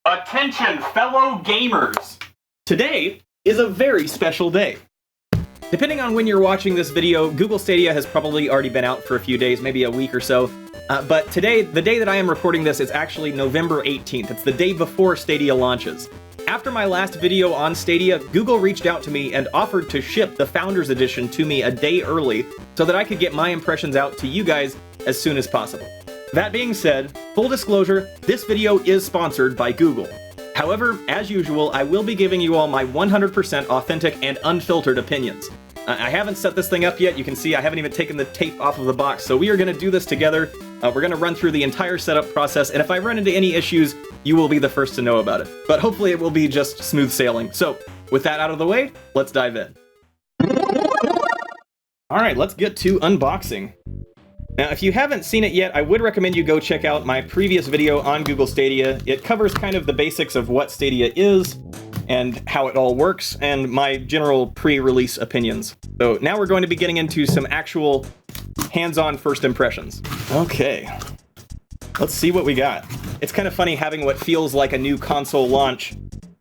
Attention, fellow gamers! Today is a very special day. Depending on when you're watching this video, Google Stadia has probably already been out for a few days, maybe a week or so. But today, the day that I am recording this, is actually November 18th. It's the day before Stadia launches. After my last video on Stadia, Google reached out to me and offered to ship the Founders Edition to me a day early so that I could get my impressions out to you guys as soon as possible. That being said, full disclosure, this video is sponsored by Google. However, as usual, I will be giving you all my 100% authentic and unfiltered opinions. I haven't set this thing up yet. You can see I haven't even taken the tape off of the box, so we are going to do this together. We're going to run through the entire setup process, and if I run into any issues, you will be the first to know about it. But hopefully it will be just smooth sailing. So, with that out of the way, let's dive in. Alright, let's get to unboxing. Now, if you haven't seen it yet, I would recommend you go check out my previous video on Google Stadia. It covers kind of the basics of what Stadia is, and how it all works, and my general pre-release opinions. So now we're going to be getting into some actual hands-on first impressions. Okay, let's see what we got. It's kind of funny having what feels like a new console launch,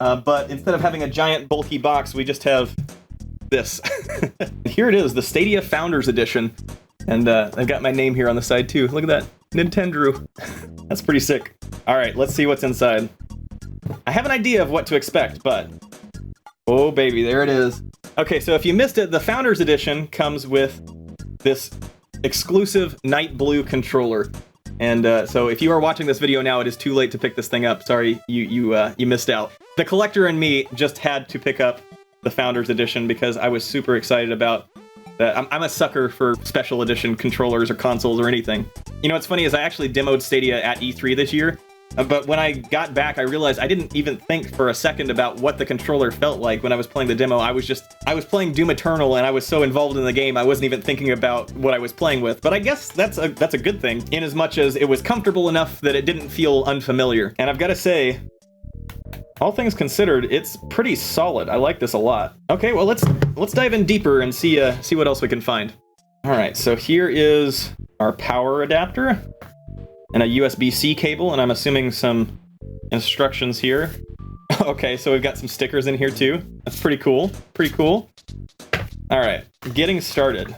but instead of having a giant bulky box, we just have this. Here it is, the Stadia Founders Edition. And I've got my name here on the side too. Look at that, Nintendo. That's pretty sick. All right, let's see what's inside. I have an idea of what to expect, but... oh baby, there it is. Okay, so if you missed it, the Founders Edition comes with this exclusive night blue controller. And so if you are watching this video now, it is too late to pick this thing up. Sorry, you missed out. The collector and me just had to pick up the Founders Edition because I was super excited about that. I'm a sucker for special edition controllers or consoles or anything. You know what's funny is I actually demoed Stadia at E3 this year, but when I got back I realized I didn't even think for a second about what the controller felt like when I was playing the demo. I was playing Doom Eternal and I was so involved in the game I wasn't even thinking about what I was playing with. But I guess that's a good thing, in as much as it was comfortable enough that it didn't feel unfamiliar. And I've got to say, all things considered, it's pretty solid. I like this a lot. Okay, well let's dive in deeper and see what else we can find. All right, so here is our power adapter and a USB-C cable, and I'm assuming some instructions here. Okay, so we've got some stickers in here too. That's pretty cool. Pretty cool. All right, getting started.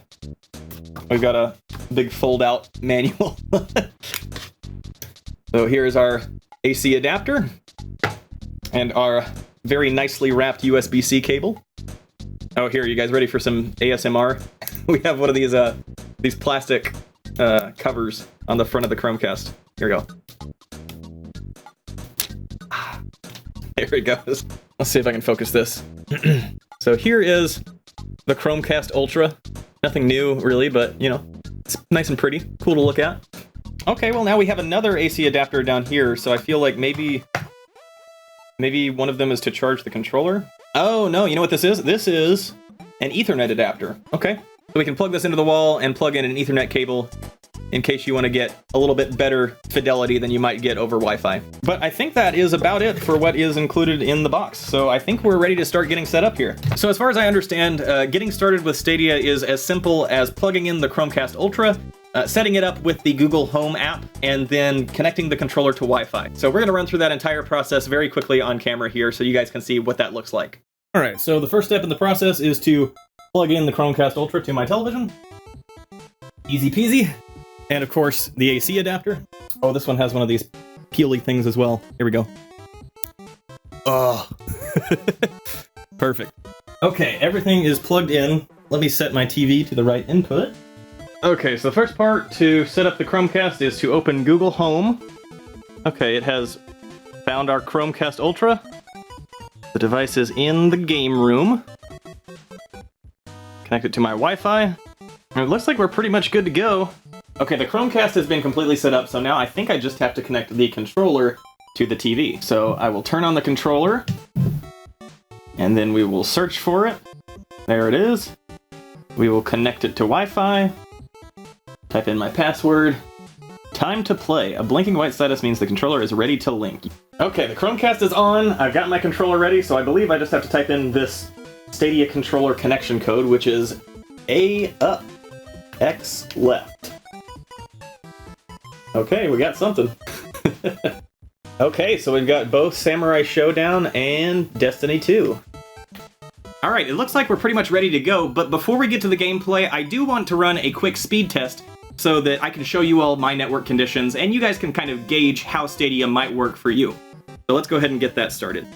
We've got a big fold-out manual. So here's our AC adapter and our very nicely wrapped USB-C cable. Oh, here, you guys ready for some ASMR? We have one of these plastic covers on the front of the Chromecast. Here we go. There it goes. Let's see if I can focus this. So here is the Chromecast Ultra. Nothing new, really, but, you know, it's nice and pretty. Cool to look at. Okay, well, now we have another AC adapter down here, so I feel like maybe one of them is to charge the controller. Oh, no, you know what this is? This is an Ethernet adapter. Okay, so we can plug this into the wall and plug in an Ethernet cable in case you want to get a little bit better fidelity than you might get over Wi-Fi. But I think that is about it for what is included in the box. So I think we're ready to start getting set up here. So as far as I understand, getting started with Stadia is as simple as plugging in the Chromecast Ultra, setting it up with the Google Home app, and then connecting the controller to Wi-Fi. So we're going to run through that entire process very quickly on camera here so you guys can see what that looks like. All right, so the first step in the process is to plug in the Chromecast Ultra to my television. Easy peasy. And of course, the AC adapter. Oh, this one has one of these peely things as well. Here we go. Oh. Perfect. Okay, everything is plugged in. Let me set my TV to the right input. Okay, so the first part to set up the Chromecast is to open Google Home. Okay, it has found our Chromecast Ultra. The device is in the game room. Connect it to my Wi-Fi. And it looks like we're pretty much good to go. Okay, the Chromecast has been completely set up, so now I think I just have to connect the controller to the TV. So I will turn on the controller, and then we will search for it. There it is. We will connect it to Wi-Fi. Type in my password. Time to play. A blinking white status means the controller is ready to link. Okay, the Chromecast is on. I've got my controller ready, so I believe I just have to type in this Stadia controller connection code, which is A up, X left. Okay, we got something. Okay, so we've got both Samurai Showdown and Destiny 2. Alright, it looks like we're pretty much ready to go, but before we get to the gameplay, I do want to run a quick speed test so that I can show you all my network conditions, and you guys can kind of gauge how Stadia might work for you. So let's go ahead and get that started.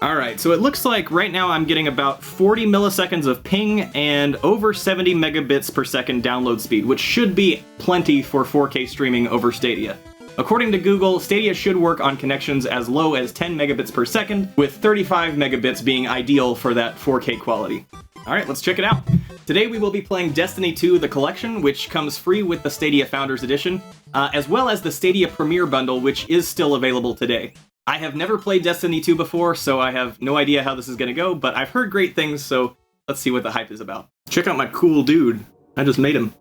Alright, so it looks like right now I'm getting about 40 milliseconds of ping and over 70 megabits per second download speed, which should be plenty for 4K streaming over Stadia. According to Google, Stadia should work on connections as low as 10 megabits per second, with 35 megabits being ideal for that 4K quality. Alright, let's check it out. Today we will be playing Destiny 2 The Collection, which comes free with the Stadia Founders Edition, as well as the Stadia Premier Bundle, which is still available today. I have never played Destiny 2 before, so I have no idea how this is going to go, but I've heard great things, so let's see what the hype is about. Check out my cool dude. I just made him.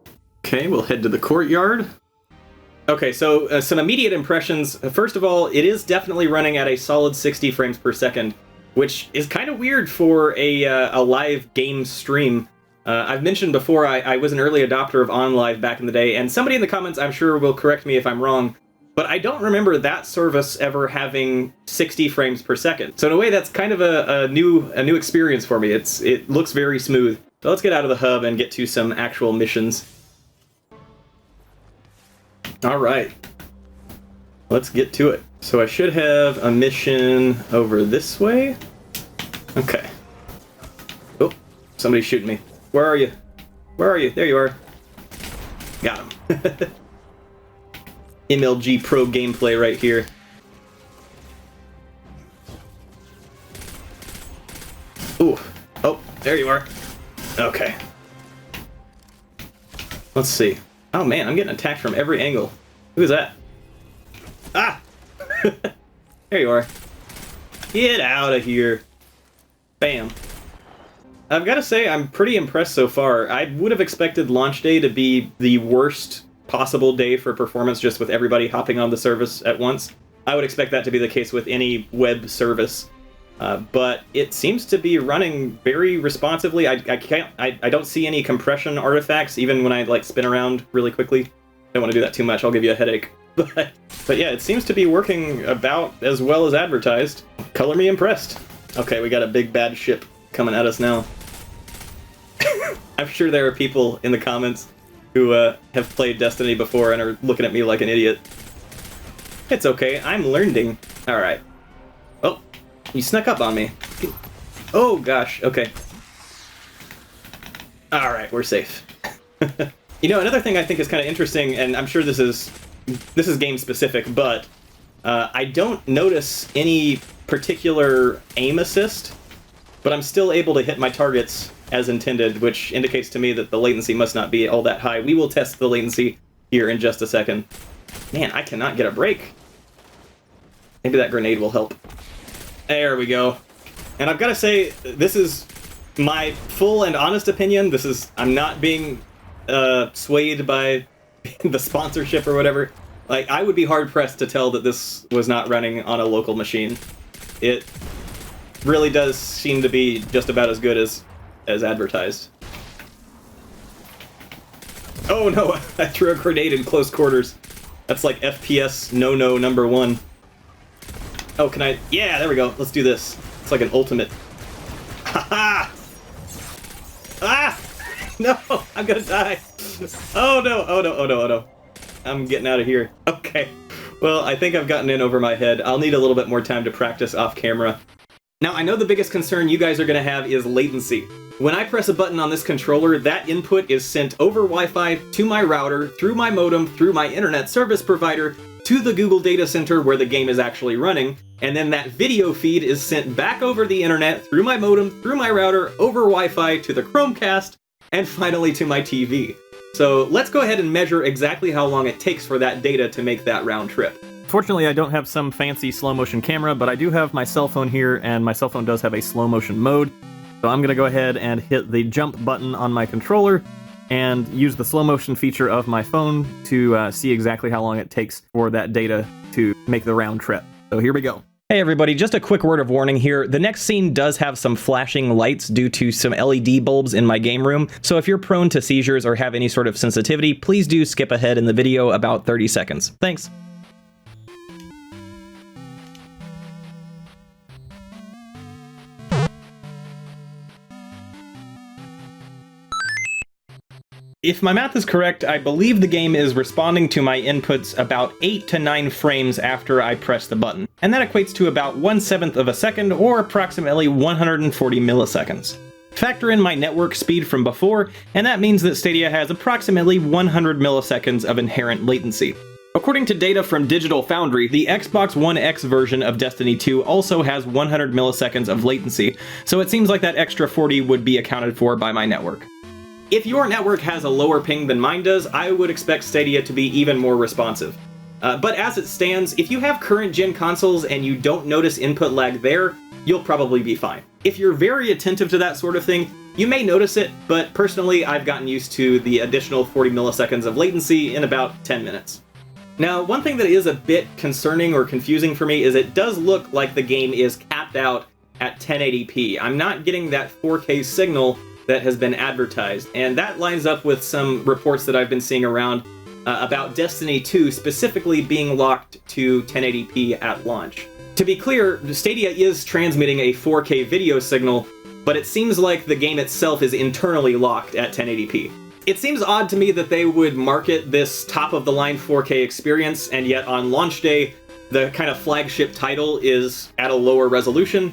Okay, we'll head to the courtyard. Okay, so some immediate impressions. First of all, it is definitely running at a solid 60 frames per second, which is kind of weird for a live game stream. I've mentioned before I was an early adopter of OnLive back in the day, and somebody in the comments I'm sure will correct me if I'm wrong, but I don't remember that service ever having 60 frames per second. So in a way, that's kind of a new experience for me. It looks very smooth. So let's get out of the hub and get to some actual missions. All right, let's get to it. So I should have a mission over this way. Okay. Oh, somebody's shooting me. Where are you? Where are you? There you are. Got him. MLG Pro gameplay right here. Ooh. Oh, there you are. Okay. Let's see. Oh man, I'm getting attacked from every angle. Who's that? Ah! There you are. Get out of here. Bam. I've got to say, I'm pretty impressed so far. I would have expected launch day to be the worst possible day for performance, just with everybody hopping on the service at once. I would expect that to be the case with any web service. But it seems to be running very responsively. I don't see any compression artifacts, even when I like spin around really quickly. Don't want to do that too much, I'll give you a headache. But yeah, it seems to be working about as well as advertised. Color me impressed. Okay, we got a big bad ship coming at us now. I'm sure there are people in the comments who have played Destiny before and are looking at me like an idiot. It's okay, I'm learning. Alright. Oh, you snuck up on me. Oh gosh, okay. Alright, we're safe. You know, another thing I think is kind of interesting, and I'm sure this is game specific, but I don't notice any particular aim assist, but I'm still able to hit my targets as intended, which indicates to me that the latency must not be all that high. We will test the latency here in just a second. Man, I cannot get a break. Maybe that grenade will help. There we go. And I've got to say, this is my full and honest opinion. I'm not being swayed by the sponsorship or whatever. Like, I would be hard-pressed to tell that this was not running on a local machine. It really does seem to be just about as good as advertised. Oh no, I threw a grenade in close quarters. That's like FPS no-no number one. Oh, can I? Yeah, there we go. Let's do this. It's like an ultimate. Ha-ha! Ah! No, I'm gonna die. Oh no, oh no, oh no, oh no. I'm getting out of here. Okay. Well, I think I've gotten in over my head. I'll need a little bit more time to practice off camera. Now, I know the biggest concern you guys are going to have is latency. When I press a button on this controller, that input is sent over Wi-Fi to my router, through my modem, through my internet service provider, to the Google data center where the game is actually running, and then that video feed is sent back over the internet, through my modem, through my router, over Wi-Fi to the Chromecast, and finally to my TV. So let's go ahead and measure exactly how long it takes for that data to make that round trip. Fortunately, I don't have some fancy slow motion camera, but I do have my cell phone here, and my cell phone does have a slow motion mode. So I'm going to go ahead and hit the jump button on my controller and use the slow motion feature of my phone to see exactly how long it takes for that data to make the round trip. So here we go. Hey everybody, just a quick word of warning here. The next scene does have some flashing lights due to some LED bulbs in my game room, so if you're prone to seizures or have any sort of sensitivity, please do skip ahead in the video about 30 seconds. Thanks. If my math is correct, I believe the game is responding to my inputs about 8 to 9 frames after I press the button, and that equates to about 1/7 of a second, or approximately 140 milliseconds. Factor in my network speed from before, and that means that Stadia has approximately 100 milliseconds of inherent latency. According to data from Digital Foundry, the Xbox One X version of Destiny 2 also has 100 milliseconds of latency, so it seems like that extra 40 would be accounted for by my network. If your network has a lower ping than mine does, I would expect Stadia to be even more responsive. But as it stands, if you have current-gen consoles and you don't notice input lag there, you'll probably be fine. If you're very attentive to that sort of thing, you may notice it, but personally I've gotten used to the additional 40 milliseconds of latency in about 10 minutes. Now, one thing that is a bit concerning or confusing for me is it does look like the game is capped out at 1080p. I'm not getting that 4K signal that has been advertised, and that lines up with some reports that I've been seeing around about Destiny 2 specifically being locked to 1080p at launch. To be clear, Stadia is transmitting a 4K video signal, but it seems like the game itself is internally locked at 1080p. It seems odd to me that they would market this top-of-the-line 4K experience, and yet on launch day, the kind of flagship title is at a lower resolution.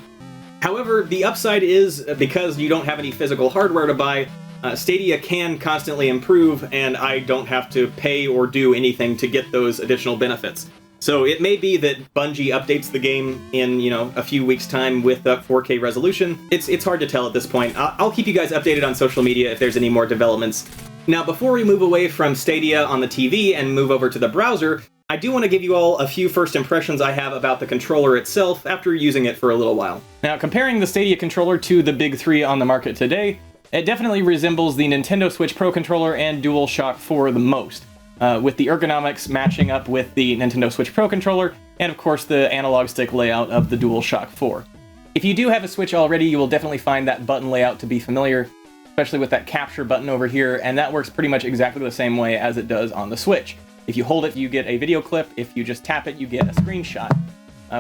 However, the upside is, because you don't have any physical hardware to buy, Stadia can constantly improve, and I don't have to pay or do anything to get those additional benefits. So it may be that Bungie updates the game in, a few weeks' time with that 4K resolution. It's hard to tell at this point. I'll keep you guys updated on social media if there's any more developments. Now, before we move away from Stadia on the TV and move over to the browser, I do want to give you all a few first impressions I have about the controller itself after using it for a little while. Now, comparing the Stadia controller to the big three on the market today, it definitely resembles the Nintendo Switch Pro controller and DualShock 4 the most, with the ergonomics matching up with the Nintendo Switch Pro controller, and of course the analog stick layout of the DualShock 4. If you do have a Switch already, you will definitely find that button layout to be familiar, especially with that capture button over here, and that works pretty much exactly the same way as it does on the Switch. If you hold it, you get a video clip. If you just tap it, you get a screenshot,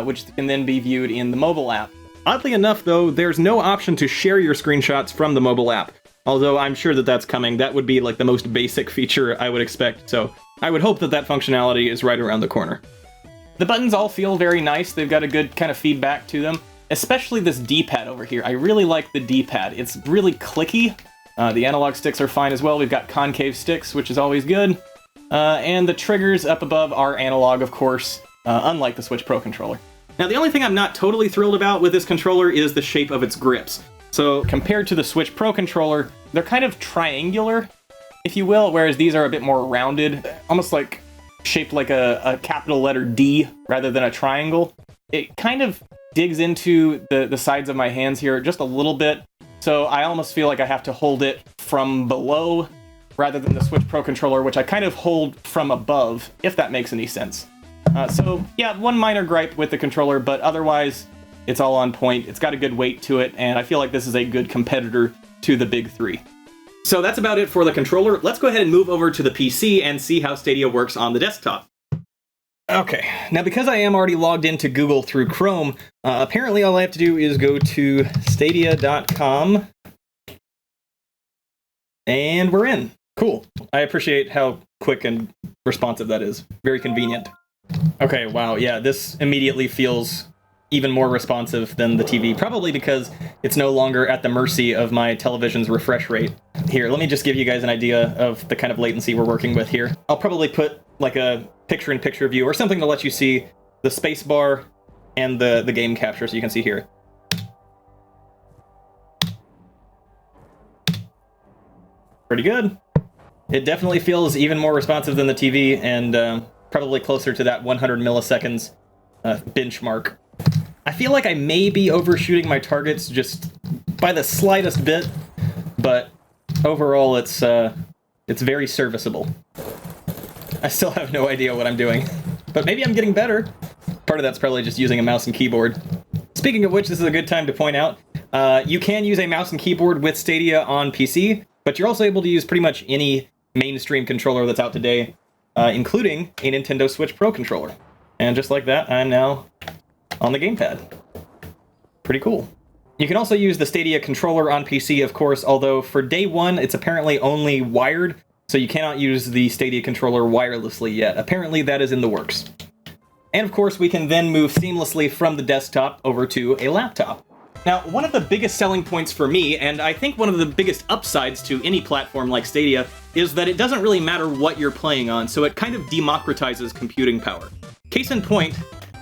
which can then be viewed in the mobile app. Oddly enough, though, there's no option to share your screenshots from the mobile app, although I'm sure that that's coming. That would be like the most basic feature I would expect, so I would hope that that functionality is right around the corner. The buttons all feel very nice. They've got a good kind of feedback to them, especially this D-pad over here. I really like the D-pad. It's really clicky. The analog sticks are fine as well. We've got concave sticks, which is always good. And the triggers up above are analog, of course, unlike the Switch Pro controller. Now, the only thing I'm not totally thrilled about with this controller is the shape of its grips. So, compared to the Switch Pro controller, they're kind of triangular, if you will, whereas these are a bit more rounded, almost like shaped like a capital letter D rather than a triangle. It kind of digs into the sides of my hands here just a little bit, so I almost feel like I have to hold it from below rather than the Switch Pro controller, which I kind of hold from above, if that makes any sense. So, yeah, one minor gripe with the controller, but otherwise, it's all on point. It's got a good weight to it, and I feel like this is a good competitor to the big three. So that's about it for the controller. Let's go ahead and move over to the PC and see how Stadia works on the desktop. Okay, now because I am already logged into Google through Chrome, apparently all I have to do is go to stadia.com, and we're in. Cool. I appreciate how quick and responsive that is. Very convenient. Okay, wow, yeah, this immediately feels even more responsive than the TV, probably because it's no longer at the mercy of my television's refresh rate. Here, let me just give you guys an idea of the kind of latency we're working with here. I'll probably put like a picture-in-picture view or something to let you see the space bar and the game capture, so you can see here. Pretty good. It definitely feels even more responsive than the TV, and probably closer to that 100 milliseconds benchmark. I feel like I may be overshooting my targets just by the slightest bit, but overall it's very serviceable. I still have no idea what I'm doing, but maybe I'm getting better. Part of that's probably just using a mouse and keyboard. Speaking of which, this is a good time to point out, you can use a mouse and keyboard with Stadia on PC, but you're also able to use pretty much any mainstream controller that's out today, including a Nintendo Switch Pro controller. And just like that, I'm now on the gamepad. Pretty cool. You can also use the Stadia controller on PC, of course, although for day one, it's apparently only wired, so you cannot use the Stadia controller wirelessly yet. Apparently that is in the works. And of course, we can then move seamlessly from the desktop over to a laptop. Now, one of the biggest selling points for me, and I think one of the biggest upsides to any platform like Stadia, is that it doesn't really matter what you're playing on, so it kind of democratizes computing power. Case in point,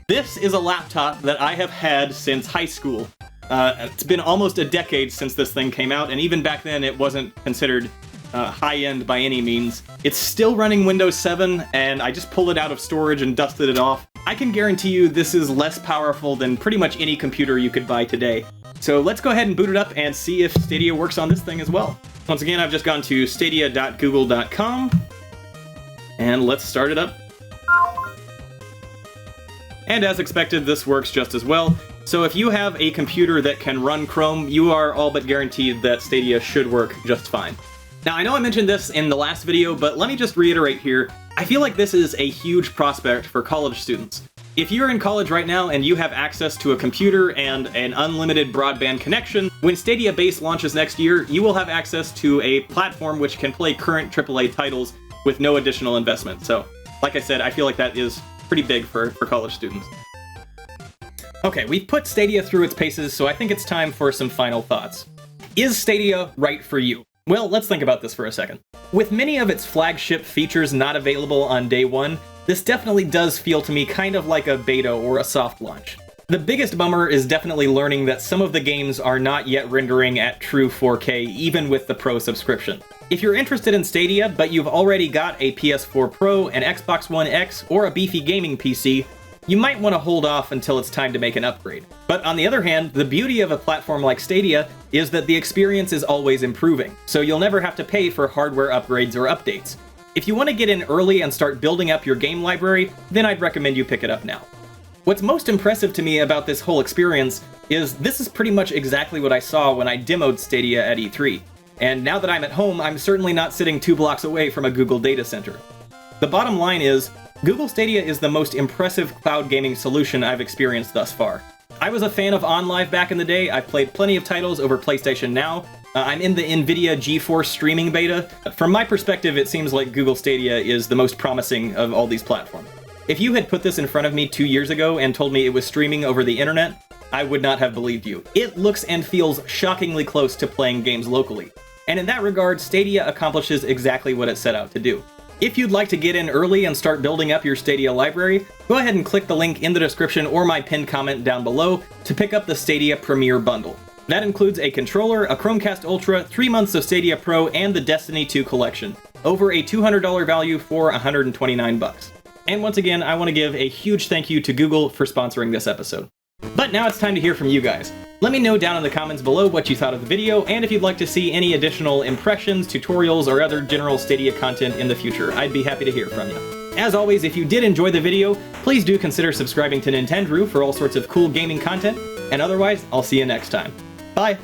this is a laptop that I have had since high school. It's been almost a decade since this thing came out, and even back then it wasn't considered high-end by any means. It's still running Windows 7, and I just pulled it out of storage and dusted it off. I can guarantee you this is less powerful than pretty much any computer you could buy today. So let's go ahead and boot it up and see if Stadia works on this thing as well. Once again, I've just gone to stadia.google.com, and let's start it up. And as expected, this works just as well. So if you have a computer that can run Chrome, you are all but guaranteed that Stadia should work just fine. Now, I know I mentioned this in the last video, but let me just reiterate here. I feel like this is a huge prospect for college students. If you're in college right now and you have access to a computer and an unlimited broadband connection, when Stadia Base launches next year, you will have access to a platform which can play current AAA titles with no additional investment. So, like I said, I feel like that is pretty big for college students. Okay, we've put Stadia through its paces, so I think it's time for some final thoughts. Is Stadia right for you? Well, let's think about this for a second. With many of its flagship features not available on day one, this definitely does feel to me kind of like a beta or a soft launch. The biggest bummer is definitely learning that some of the games are not yet rendering at true 4K, even with the Pro subscription. If you're interested in Stadia, but you've already got a PS4 Pro, an Xbox One X, or a beefy gaming PC, you might want to hold off until it's time to make an upgrade. But on the other hand, the beauty of a platform like Stadia is that the experience is always improving, so you'll never have to pay for hardware upgrades or updates. If you want to get in early and start building up your game library, then I'd recommend you pick it up now. What's most impressive to me about this whole experience is this is pretty much exactly what I saw when I demoed Stadia at E3. And now that I'm at home, I'm certainly not sitting 2 blocks away from a Google data center. The bottom line is, Google Stadia is the most impressive cloud gaming solution I've experienced thus far. I was a fan of OnLive back in the day. I've played plenty of titles over PlayStation Now. I'm in the NVIDIA GeForce streaming beta. From my perspective, it seems like Google Stadia is the most promising of all these platforms. If you had put this in front of me 2 years ago and told me it was streaming over the internet, I would not have believed you. It looks and feels shockingly close to playing games locally. And in that regard, Stadia accomplishes exactly what it set out to do. If you'd like to get in early and start building up your Stadia library, go ahead and click the link in the description or my pinned comment down below to pick up the Stadia Premier Bundle. That includes a controller, a Chromecast Ultra, 3 months of Stadia Pro, and the Destiny 2 collection. Over a $200 value for $129. And once again, I want to give a huge thank you to Google for sponsoring this episode. But now it's time to hear from you guys. Let me know down in the comments below what you thought of the video, and if you'd like to see any additional impressions, tutorials, or other general Stadia content in the future. I'd be happy to hear from you. As always, if you did enjoy the video, please do consider subscribing to Nintendo for all sorts of cool gaming content, and otherwise, I'll see you next time. Bye!